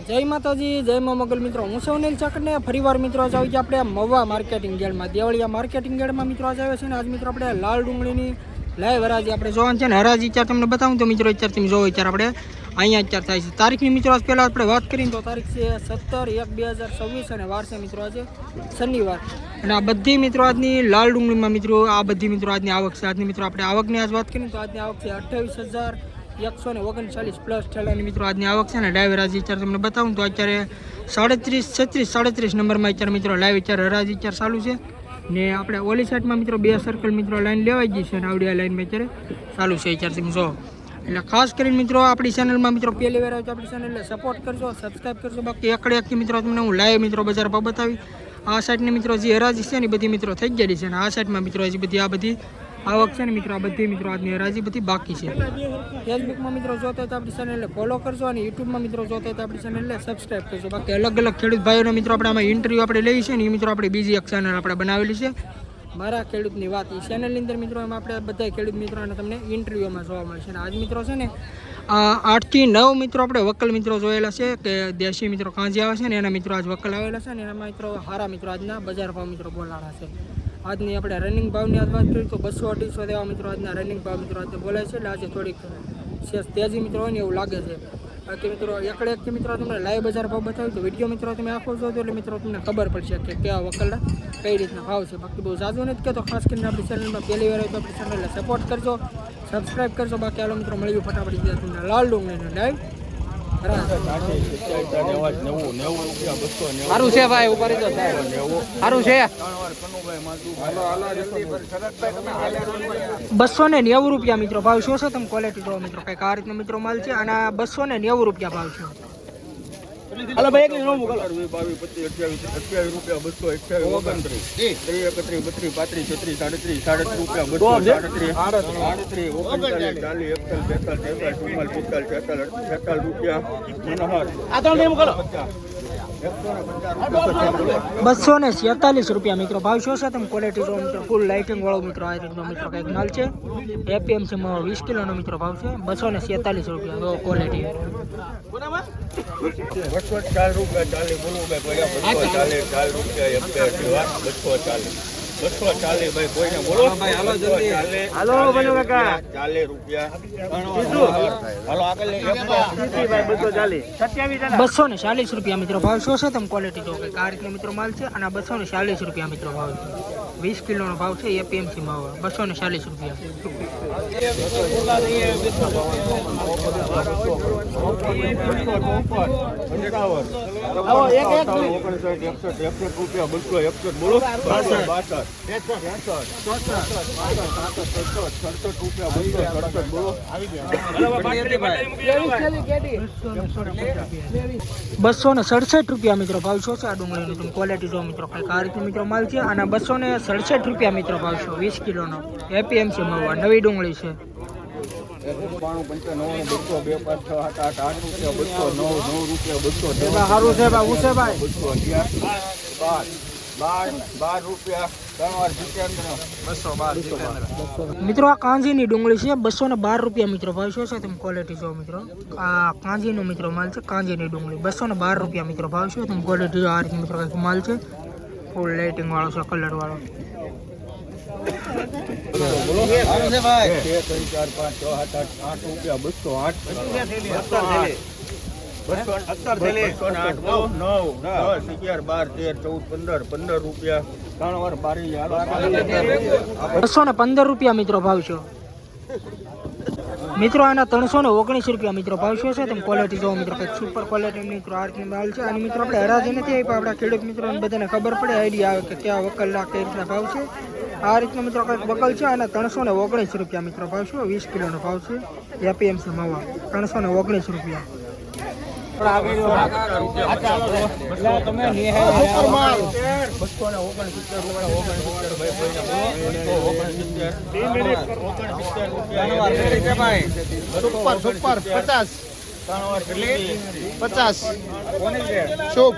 જય માતાજી, જય મા મોગલ મિત્રો. હું સૌનેલ ચાકરને ફરીવાર મિત્રો આજે આવી ગયા આપણે મવા માર્કેટિંગ યાર્ડમાં, દેવળિયા માર્કેટિંગ યાર્ડમાં મિત્રો આજે આવે છે ને આજ મિત્રો આપણે લાલ ડુંગળીની લાઈવ હરાજી આપણે જોવાનું છે ને હરાજી અત્યારે તમને બતાવું તો મિત્રો અત્યારે તમે જોવો અત્યારે આપણે અહીંયા અત્યારે થાય છે. તારીખની મિત્રો આજ પહેલાં આપણે વાત કરીને તો તારીખ છે 17/1/2026 અને વાર છે મિત્રો આજે શનિવાર. અને આ બધી મિત્રો આજની લાલ ડુંગળીમાં મિત્રો આ બધી મિત્રો આજની આવક છે. આજની મિત્રો આપણે આવકની આજ વાત કરીએ તો આજની આવક છે 28,139 પ્લસ ઠેલાની મિત્રો આજની આવક છે ને લાઈવ હરાજી અત્યારે તમને બતાવું તો અત્યારે 37 નંબરમાં અત્યારે મિત્રો લાઈવ અત્યારે હરાજી અત્યારે ચાલુ છે ને આપણે ઓલી સાઈડમાં મિત્રો બે સર્કલ મિત્રો લાઈન લેવાઈ ગઈ છે અને આવડી લાઈનમાં અત્યારે ચાલુ છે અત્યારે તમે જો. એટલે ખાસ કરીને મિત્રો આપણી ચેનલમાં મિત્રો પહેલી વાર આવે તો આપણી ચેનલને સપોર્ટ કરજો, સબસ્ક્રાઈબ કરજો. બાકી એકડે મિત્રો તમને હું લાઈવ મિત્રો બજાર ભાવ બતાવી. આ સાઈડની મિત્રો જે હરાજી છે ને બધી મિત્રો થઈ ગયેલી છે અને આ સાઈડમાં મિત્રો હજી બધી આ બધી આવક છે ને મિત્રો આ બધી મિત્રો આજની હરાજી બધી બાકી છે. ફેસબુકમાં મિત્રો જોતા હોય તો આપણી ચેનલને ફોલો કરજો અને યુટ્યુબમાં મિત્રો જોતા હોય તો આપણી ચેનલને સબસ્ક્રાઈબ કરજો. બાકી અલગ અલગ ખેડૂત ભાઈઓને મિત્રો આપણે આમાં ઇન્ટરવ્યૂ આપણે લઈએ છીએ ને એ મિત્રો આપણે બીજી એક ચેનલ આપણે બનાવેલી છે મારા ખેડૂતની વાત. એ ચેનલની અંદર મિત્રો એમાં આપણે બધા ખેડૂત મિત્રોને તમને ઇન્ટરવ્યૂમાં જોવા મળશે. અને આજ મિત્રો છે ને 8 થી 9 મિત્રો આપણે વકલ મિત્રો જોયેલા છે કે દેશી મિત્રો કાંજી આવે છે ને એના મિત્રો આજ વકલ આવેલા છે ને એના મિત્રો સારા મિત્રો આજના બજાર ભાવ મિત્રો બોલાણા છે. આજની આપણે રનિંગ ભાવની આજ વાત કરીએ તો 200-250 દેવા મિત્રો આજના રનિંગ ભાવ મિત્રો આજે બોલાય છે. એટલે આજે થોડીક તેજી મિત્રો હોય ને એવું લાગે છે. બાકી મિત્રો એકડે મિત્રો તમને લાઈવ બજાર ભાવ બતાવ્યું તો વિડીયો મિત્રો તમે આખો જોજો એટલે મિત્રો તમને ખબર પડશે કે કેવા વકલના કઈ રીતના ભાવ છે. બાકી બહુ ઝાઝું નથી કહેતો. ખાસ કરીને આપણી ચેનલમાં પહેલી વાર હોય તો આપણી ચેનલને સપોર્ટ કરજો, સબસ્ક્રાઈબ કરજો. બાકી હાલો મિત્રો મળ્યું ફટાફટ તમને લાલ ડુંગળીનું લાઈવ સારું છે ભાઈ ઉપર સારું છે 290 રૂપિયા મિત્રો ભાવ શું છે તમે ક્વોલિટી જો મિત્રો કઈક આ રીતનો મિત્રો માલ છે અને 290 રૂપિયા ભાવ છે. હાલો ભાઈ એક નો મોકલો 22 25 28 રૂપિયા 228 29 30 31 32 33 34 રૂપિયા 247 રૂપિયા મિત્રો ભાવ શું છે તમે ક્વોલિટી જો મિત્રો ફૂલ લાઇટિંગ વાળો મિત્રો આ રીતનો મિત્રો કઈક માલ છે. એપીએમસી માં 20 કિલોનો મિત્રો ભાવ છે 247 રૂપિયા ક્વોલિટી. 240 રૂપિયા 240 ભાઈ કોઈને બોલો ભાઈ હાલો જલ્દી હાલો બોલો કાકા 40 રૂપિયા હાલો આગળ ભાઈ 240 રૂપિયા મિત્રો ભાવ શું છે તમે ક્વોલિટી જો કઈક આ રીતનો મિત્રો માલ છે અને 240 રૂપિયા મિત્રો ભાવ છે. 20 કિલોનો ભાવ છે એપીએમસી માં 240 રૂપિયા. ₹267 મિત્રો ભાવ શું છે આ ડુંગળીનો તમે ક્વોલિટી જો મિત્રો કઈક આ રીતનો મિત્રો માલ છે અને 267 રૂપિયા મિત્રો ભાવ છે 20 કિલોનો એપીએમસી માં નવી ડુંગળી છે. 12 મિત્રો આ કાંજીની ડુંગળી છે 212 રૂપિયા મિત્રો ભાવ શું છે તમે ક્વોલિટી જો મિત્રો આ કાંજીનો મિત્રો માલ છે. કાંજીની ડુંગળી 212 રૂપિયા મિત્રો ભાવ છે તમે ક્વોલિટી આ રીતે મિત્રો કઈક માલ છે ફૂલ લાઇટિંગ વાળો છે કલર વાળો. 215 રૂપિયા મિત્રો ભાવ છે મિત્રો આના 319 રૂપિયા મિત્રો ભાવ શું છે તમે ક્વોલિટી જો મિત્રો કંઈક સુપર ક્વોલિટી મિત્રો આ રીતની માલ છે. અને મિત્રો આપણે હરાજી નથી આવી પણ આપણા ખેડૂત મિત્રોને બધાને ખબર પડે આઈડિયા આવે કે ક્યાં વકલના કઈ રીતના ભાવ છે. આ રીતનો મિત્રો કંઈક વકલ છે અને 319 રૂપિયા મિત્રો ભાવ છે 20 કિલોનો ભાવ છે એપીએમસી મવા 319 રૂપિયા. ₹50 શુભ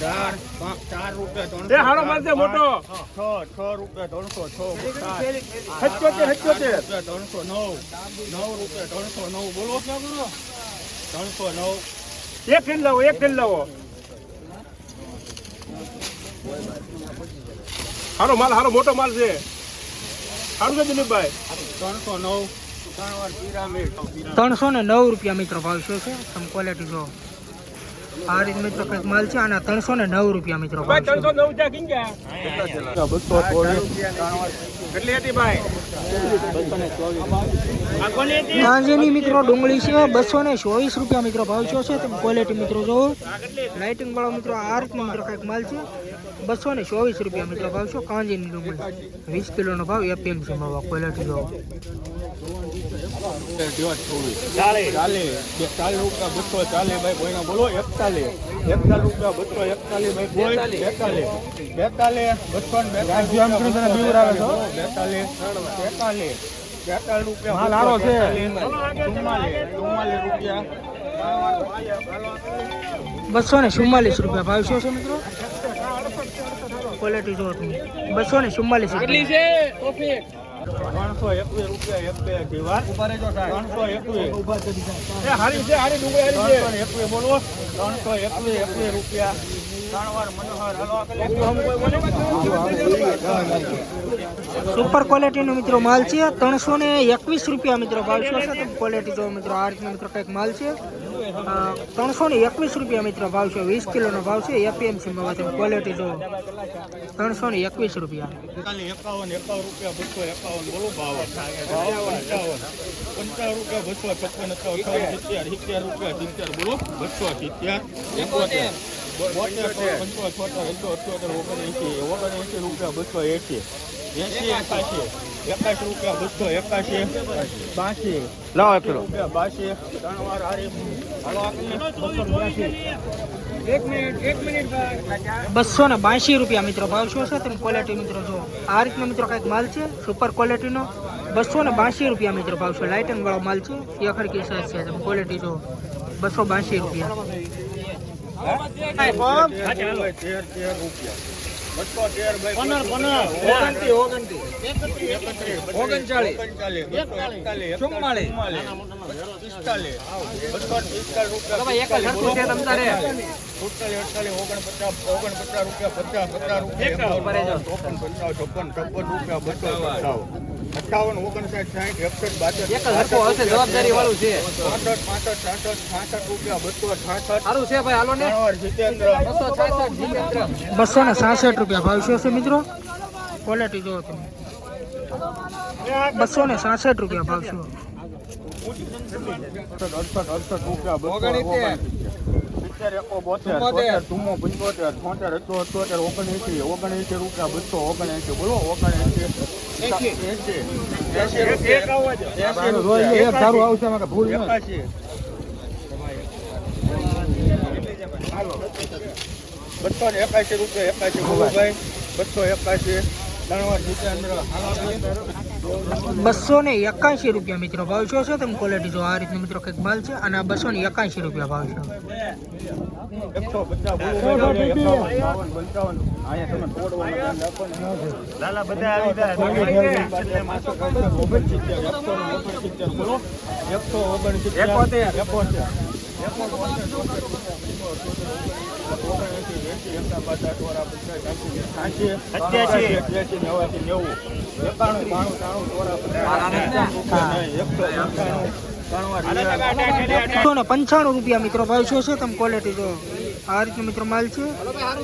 4 4 રૂપિયા 300 એ હારો માલ છે મોટો 6 રૂપિયા 300 77 રૂપિયા 309 9 રૂપિયા 309 બોલો 309 એક થેલ લાવો હારો મોટો માલ છે સારું છે દિલીપભાઈ 309 ત્રણ પિરામિડ 309 રૂપિયા મિત્રો ભાવ છે તમે ક્વોલિટી જો આ રીત મિત્રો કંઈક માલ છે અને 309 રૂપિયા મિત્રો ભાવ છે 309 ત્યાં કિંગ ગયા 224 કેટલી હતી ભાઈ આ કોની હતી કાંજીની મિત્રો ડુંગળી છે 224 રૂપિયા મિત્રો ભાવ છે તમે ક્વોલિટી મિત્રો જોવો લાઇટિંગ વાળો મિત્રો આ રીતનો મિત્રો કંઈક માલ છે 224 રૂપિયા મિત્રો ભાવ છે કાંજીની ડુંગળી 20 કિલોનો ભાવ એપીએમસી માં ક્વોલિટી જોવો 40 રૂપિયા 240 ભાઈ કોઈના બોલો 41 રૂપિયા 241 ભાઈ કોઈ 42 રૂપિયા માલ હારો છે 44 રૂપિયા 244 રૂપિયા ભાવ છે મિત્રો ક્વોલિટી જોવો તમે 244 કેટલી છે ટોપી 321 રૂપિયા એક બે દીવાર 321 એ હારી છે હારી ડુંગળી હારી છે 321 બોલો 321 રૂપિયા ત્રણ મનોહર સુપર ક્વોલિટીનો મિત્રો માલ છે 321 રૂપિયા મિત્રો ભાવ છે તમે ક્વોલિટી જો મિત્રો આ રીતનો મિત્રો કંઈક માલ છે 321 રૂપિયા મિત્રો ભાવ છે 20 કિલોનો ભાવ છે એપીએમસી માં તમે ક્વોલિટી જો 321 રૂપિયા 51 રૂપિયા 251 બોલો ભાવ 55 રૂપિયા 256 રૂપિયા 70 બોલો 270 રૂપિયા 280 લાવો એક કિલો 282 રૂપિયા મિત્રો ભાવ છે તમે ક્વોલિટી મિત્રો જો આ રીતનો મિત્રો કંઈક માલ છે સુપર ક્વોલિટીનો 282 રૂપિયા મિત્રો ભાવ છે લાઇટિંગ વાળો માલ છે એ ખડકી સાઈઝ છે તમે ક્વોલિટી જો 282 રૂપિયા જવાબદારી વાળું છે 65 રૂપિયા સારું છે ભાઈ હાલો ને 266 રૂપિયા ભાવ છે મિત્રો ક્વોલિટી જો તમે 266 રૂપિયા ભાવ છે 68 રૂપિયા 279 બોલો 281 રૂપિયા 81 બોલો ભાઈ 281 281 રૂપિયા મિત્રો ભાવ છે તમે ક્વોલિટી જો આ રીતનો મિત્રો કંઈક માલ છે અને આ 281 રૂપિયા ભાવ છે 195 રૂપિયા મિત્રો ભાવ છે તમે ક્વોલિટી જો આ રીતનો મિત્રો માલ છે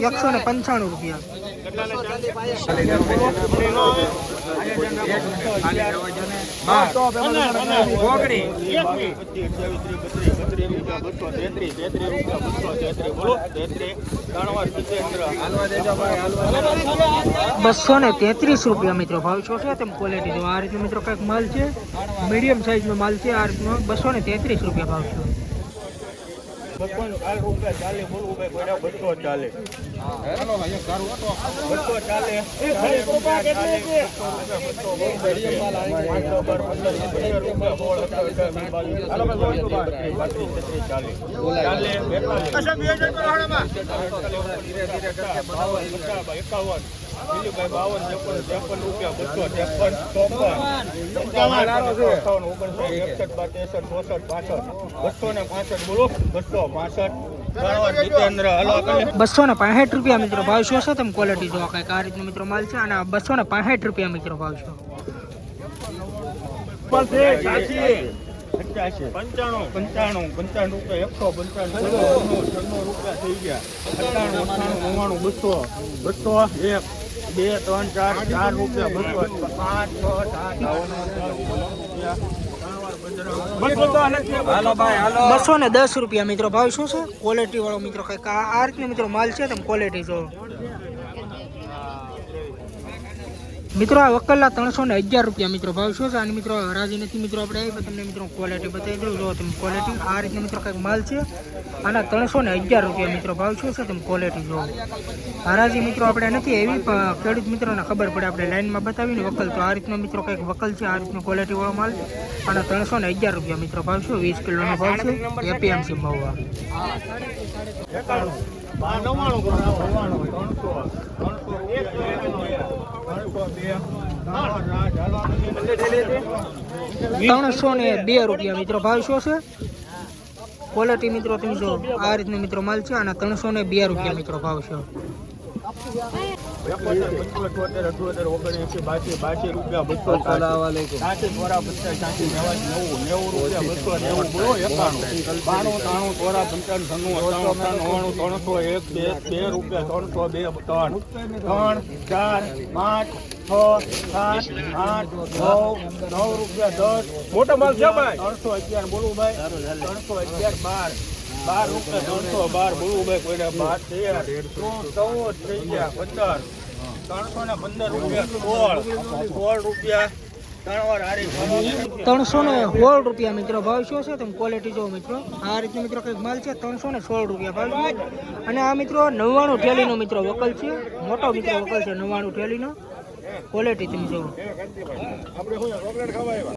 195 રૂપિયા ₹233 મિત્રો ભાવ છે તમે ક્વોલિટી જો આ રીતનો મિત્રો કંઈક માલ છે મીડિયમ સાઈઝ નો માલ છે આ રીતનો 233 રૂપિયા ભાવ છે ₹55 40 બોલવું ભાઈ કોઈના 240 ₹265 મિત્રો ભાવ શું છે તમે ક્વોલિટી જોવા કંઈક આ રીતનો મિત્રો માલ છે અને ₹265 મિત્રો ભાવ છે. 85 95 રૂપિયા 195 રૂપિયા થઈ ગયા 98 99 200 1 2 3 4 4 રૂપિયા 5 6 7 8 9 10 ₹210 મિત્રો ભાવ શું છે ક્વોલિટી વાળો મિત્રો કંઈક આ રીતનો મિત્રો માલ છે તમે ક્વોલિટી જો મિત્રો આ વકલના ₹311 મિત્રો ભાવ શું છે અને મિત્રો હરાજી નથી મિત્રો આપણે આવી તમને મિત્રો ક્વોલિટી બતાવી દઉં જો તમે ક્વોલિટી આ રીતનો મિત્રો કંઈક માલ છે આના ₹311 મિત્રો ભાવ શું છે તમે ક્વોલિટી જો હરાજી મિત્રો આપણે નથી એવી પણ ખેડૂત મિત્રોને ખબર પડે આપણે લાઈનમાં બતાવીને વકલ તો આ રીતનો મિત્રો કંઈક વકલ છે આ રીતનો ક્વોલિટી વાળો માલ આના ₹311 મિત્રો ભાવ છે 20 કિલોનો ભાવ છે એપીએમસી ભાવ ₹302 મિત્રો ભાવ શું છે ક્વોલિટી મિત્રો તમે જો આ રીતનો મિત્રો માલ છે આના ₹302 મિત્રો ભાવ છે. 311 મોટો માલ છે ભાઈ 311 બોલું ભાઈ 311 ₹12 બોલવું ભાઈ કોઈને 12 13 થઈ ગયા 15 ₹315 ₹16 ₹316 મિત્રો ભાવ શું છે તમે ક્વોલિટી જો મિત્રો આ રીતનો મિત્રો કંઈક માલ છે ₹316 ભાવ છે અને આ મિત્રો 99 થેલીનો મિત્રો વકલ છે મોટો મિત્રો વકલ છે 99 થેલીનો ક્વોલિટી તમે જો